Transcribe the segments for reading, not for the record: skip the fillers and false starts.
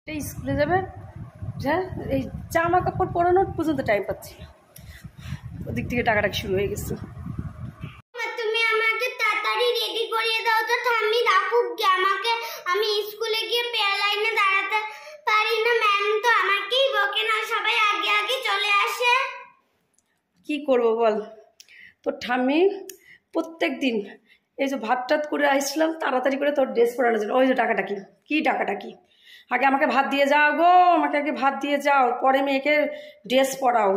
স্কুলে যাবে, হ্যাঁ এই জামা কাপড় পরানোর পর্যন্ত টাইম পাচ্ছি না, ওদিক থেকে টাকাটাকি শুরু হয়ে গেছে। তুমি আমাকে তাড়াতাড়ি রেডি করিয়ে দাও তো, ঠাম্মি রাখুক গে আমাকে, আমি স্কুলে গিয়ে পেয়ার লাইনে দাঁড়াতে পারি না, ম্যাম তো আমাকেই বকে না, সবাই আগে আগে চলে আসে। কি করবো বল, তোর ঠাম্মি প্রত্যেক দিন এই যে ভাত টাত করে আসছিলাম তাড়াতাড়ি করে তোর ড্রেস পরানোর জন্য, ওই যে টাকাটাকি কি টাকাটাকি, আগে আমাকে ভাত দিয়ে যাও গো, আমাকে আগে ভাত দিয়ে যাও, পরে মেয়েকে ড্রেস পরাও।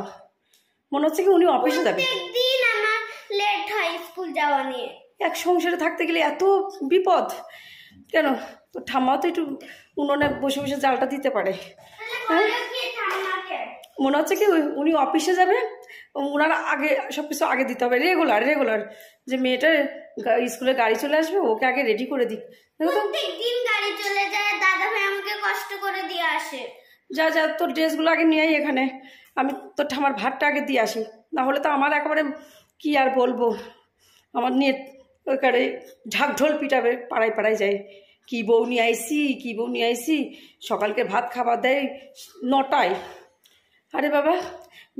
মনে হচ্ছে কি উনি অফিসে যাবে। প্রত্যেকদিন আমার লেট হয় স্কুল যাওয়া নিয়ে। এক সংসারে থাকতে গেলে এত বিপদ কেন? তোর ঠাম্মাও তো একটু উনুনে বসে বসে জালটা দিতে পারে। হ্যাঁ মনে হচ্ছে কি উনি অফিসে যাবে, ওনার আগে সব কিছু আগে দিতে হবে, রেগুলার রেগুলার, যে মেয়েটার স্কুলে গাড়ি চলে আসবে ওকে আগে রেডি করে দিক। প্রত্যেকদিন গাড়ি চলে যায়, দাদা ভাই আমাকে কষ্ট করে দিয়ে আসে। যা যা তোর ড্রেসগুলো আগে নিয়ে আই এখানে, আমি তোর ঠামার ভাতটা আগে দিয়ে আসি, না হলে তো আমার একেবারে কি আর বলবো, আমার নিয়ে ওইখানে ঢাকঢোল পিটাবে, পাড়ায় পাড়ায় যায়, কি বউ নিয়ে আইসি কি বউ নিয়ে আইসি, সকালকে ভাত খাবার দেয় 9টায়। আরে বাবা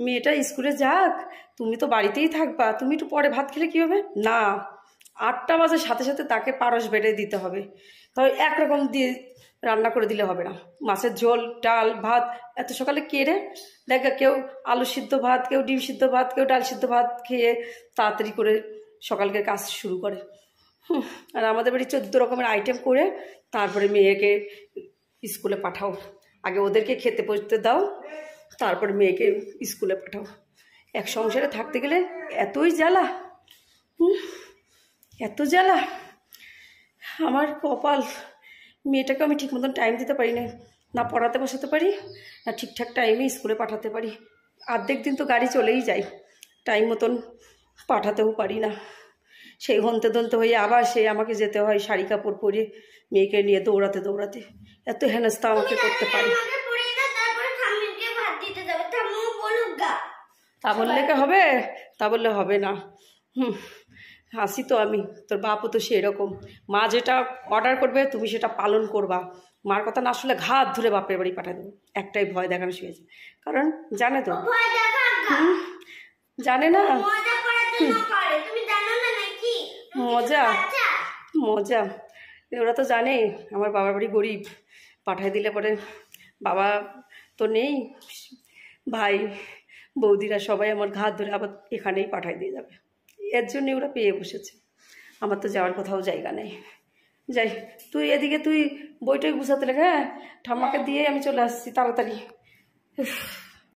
মেয়েটা স্কুলে যাক, তুমি তো বাড়িতেই থাকবা, তুমি একটু পরে ভাত খেলে কী হবে? না 8টা বাজার সাথে সাথে তাকে পারস বেড়ে দিতে হবে, তবে একরকম দিয়ে রান্না করে দিলে হবে না, মাছের ঝোল ডাল ভাত এত সকালে কে রে? দেখ কেউ আলু সিদ্ধ ভাত, কেউ ডিম সিদ্ধ ভাত, কেউ ডাল সিদ্ধ ভাত খেয়ে তাড়াতাড়ি করে সকালকে কাজ শুরু করে। আর আমাদের বাড়ি 14 রকমের আইটেম করে তারপরে মেয়েকে স্কুলে পাঠাও, আগে ওদেরকে খেতে পড়তে দাও, তারপরে মেয়েকে স্কুলে পাঠাও। এক সংসারে থাকতে গেলে এতই জ্বালা, এত জ্বালা, আমার কপাল। মেয়েটাকে আমি ঠিক মতন টাইম দিতে পারি না, না পড়াতে বসাতে পারি, না ঠিকঠাক টাইমে স্কুলে পাঠাতে পারি। অর্ধেক দিন তো গাড়ি চলেই যায়, টাইম মতন পাঠাতেও পারি না, সেই হনতে ধনতে হয়ে আবার সেই আমাকে যেতে হয় শাড়ি কাপড় পরে মেয়েকে নিয়ে দৌড়াতে দৌড়াতে, এত হেনস্থা আমাকে করতে পারি। তা বললে কে হবে? তা বললে হবে না। হাসি তো আমি, তোর বাপও তো সেরকম, মা যেটা অর্ডার করবে তুমি সেটা পালন করবা, মার কথা না শুনলে ঘাত ধরে বাপের বাড়ি পাঠিয়ে দেবো। একটাই ভয় দেখানো শিখেছে, কারণ জানে তো, জানে না মজা মজা, ওরা তো জানে আমার বাবার বাড়ি গরিব, পাঠাই দিলে পরে বাবা তো নেই, ভাই বৌদিরা সবাই আমার ঘাত ধরে আবার এখানেই পাঠাই দিয়ে যাবে, এর জন্যই ওরা পেয়ে বসেছে, আমার তো যাওয়ার কোথাও জায়গা নেই। যাই তুই এদিকে তুই বইটাই গুছাতে লেগে, হ্যাঁ ঠাম্মাকে দিয়ে আমি চলে আসছি তাড়াতাড়ি।